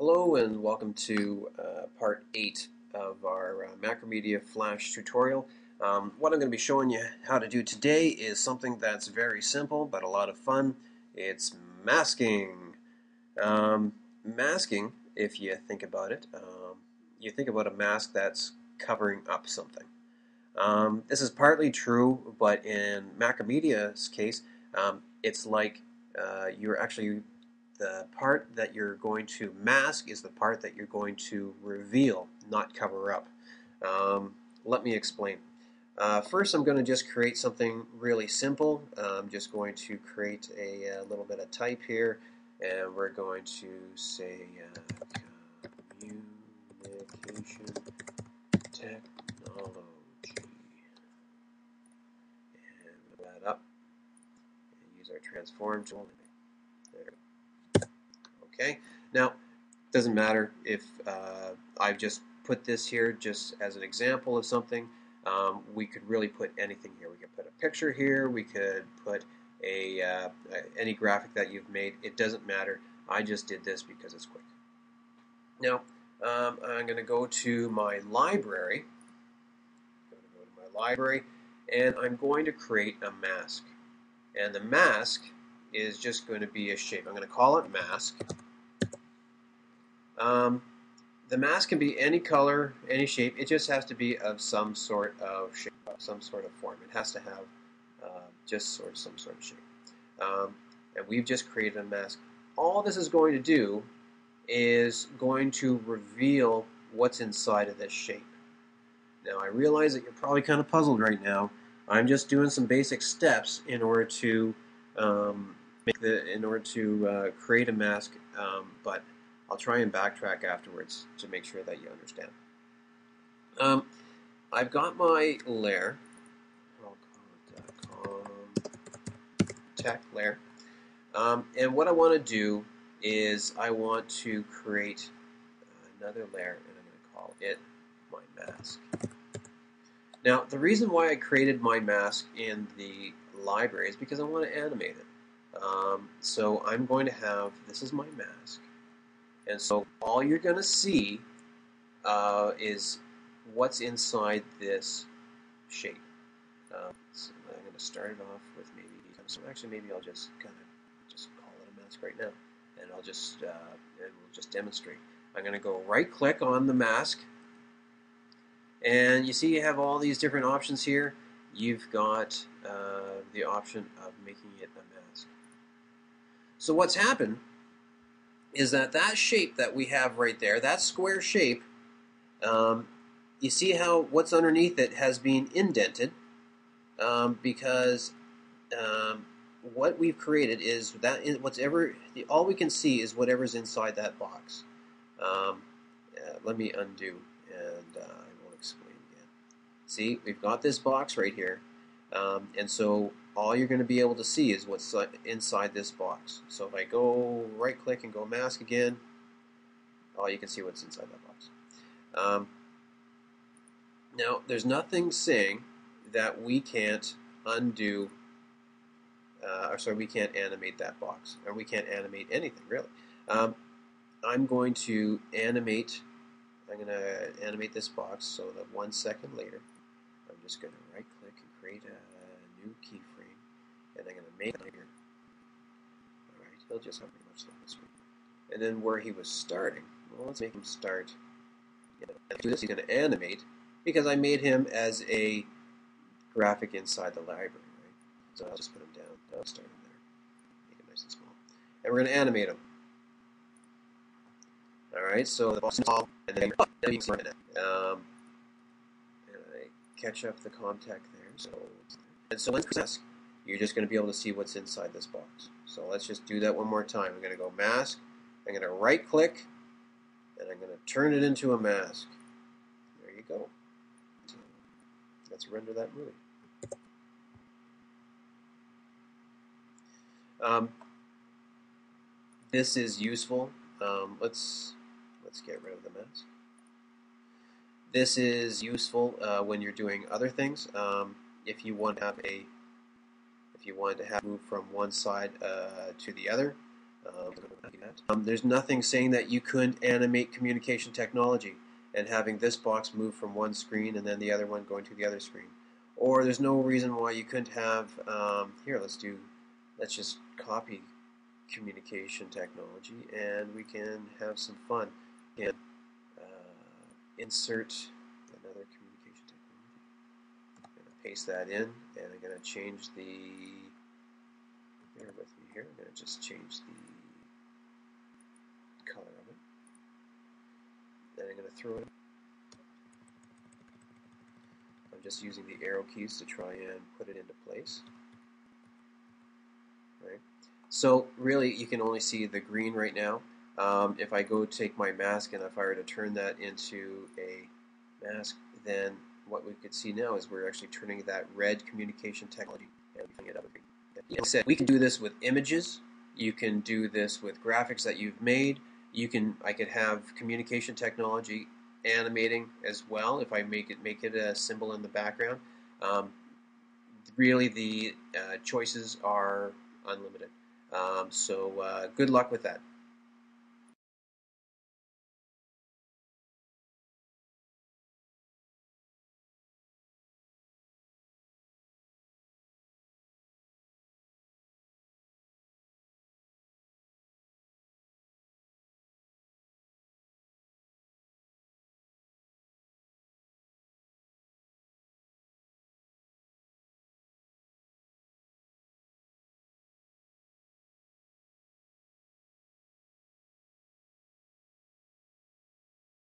Hello and welcome to part 8 of our Macromedia Flash tutorial. What I'm going to be showing you how to do today is something that's very simple but a lot of fun. It's masking. Masking, if you think about it, you think about a mask that's covering up something. This is partly true, but in Macromedia's case, it's like you're actually the part that you're going to mask is the part that you're going to reveal, not cover up. Let me explain. First, I'm going to just create something really simple. I'm just going to create a little bit of type here, and we're going to say communication technology. And move that up and use our transform tool. There. Okay. Now, it doesn't matter if I've just put this here just as an example of something. We could really put anything here. We could put a picture here. We could put any graphic that you've made. It doesn't matter. I just did this because it's quick. Now, I'm going to go to my library. And I'm going to create a mask. And the mask is just going to be a shape. I'm going to call it mask. The mask can be any color, any shape. It just has to be of some sort of shape, some sort of form. It has to have just some sort of shape. And we've just created a mask. All this is going to do is going to reveal what's inside of this shape. Now, I realize that you're probably kind of puzzled right now. I'm just doing some basic steps in order to create a mask, but I'll try and backtrack afterwards to make sure that you understand. I've got my layer. I'll call it tech layer. And what I want to do is I want to create another layer, and I'm going to call it my mask. Now, the reason why I created my mask in the library is because I want to animate it. So I'm going to have, this is my mask. And so all you're going to see is what's inside this shape. So I'm going to start it off with maybe, so actually maybe I'll just kind of just call it a mask right now. And I'll just, and we'll just demonstrate. I'm going to go right click on the mask. And you see you have all these different options here. You've got the option of making it a mask. So what's happened is that shape that we have right there, that square shape, you see how what's underneath it has been indented because what we've created is that all we can see is whatever's inside that box. Let me undo and I will explain again. See, we've got this box right here, and so all you're going to be able to see is what's inside this box. So if I go right click and go mask again, all you can see what's inside that box. Now, there's nothing saying that we can't undo, we can't animate that box, or we can't animate anything, really. I'm going to animate this box so that 1 second later, I'm just going to right click and create a new keyframe, and I'm going to make it bigger. Alright, he'll just have pretty much the whole screen. And then where he was starting, well, let's make him start. Do this, he's going to animate, because I made him as a graphic inside the library, right? So I'll just put him down. I'll start him there. Make it nice and small. And we're going to animate him. Alright, so the box is small, and then and I catch up the contact there. So once you mask, you're just going to be able to see what's inside this box. So let's just do that one more time. I'm going to go mask. I'm going to right click, and I'm going to turn it into a mask. There you go. So let's render that movie. This is useful. Let's get rid of the mask. This is useful when you're doing other things. If you want to have move from one side to the other, There's nothing saying that you couldn't animate communication technology and having this box move from one screen and then the other one going to the other screen. Or there's no reason why you couldn't have, here, let's just copy communication technology and we can have some fun. And insert another communication technology. I'm going to paste that in and I'm going to change bear with me here, I'm going to just change the color of it. Then I'm going to throw it. I'm just using the arrow keys to try and put it into place. Right. So really, you can only see the green right now. If I go take my mask and if I were to turn that into a mask, then what we could see now is we're actually turning that red communication technology and filling it up with green. Like I said, we can do this with images. You can do this with graphics that you've made. I could have communication technology animating as well if I make it a symbol in the background. Really, the choices are unlimited. So good luck with that.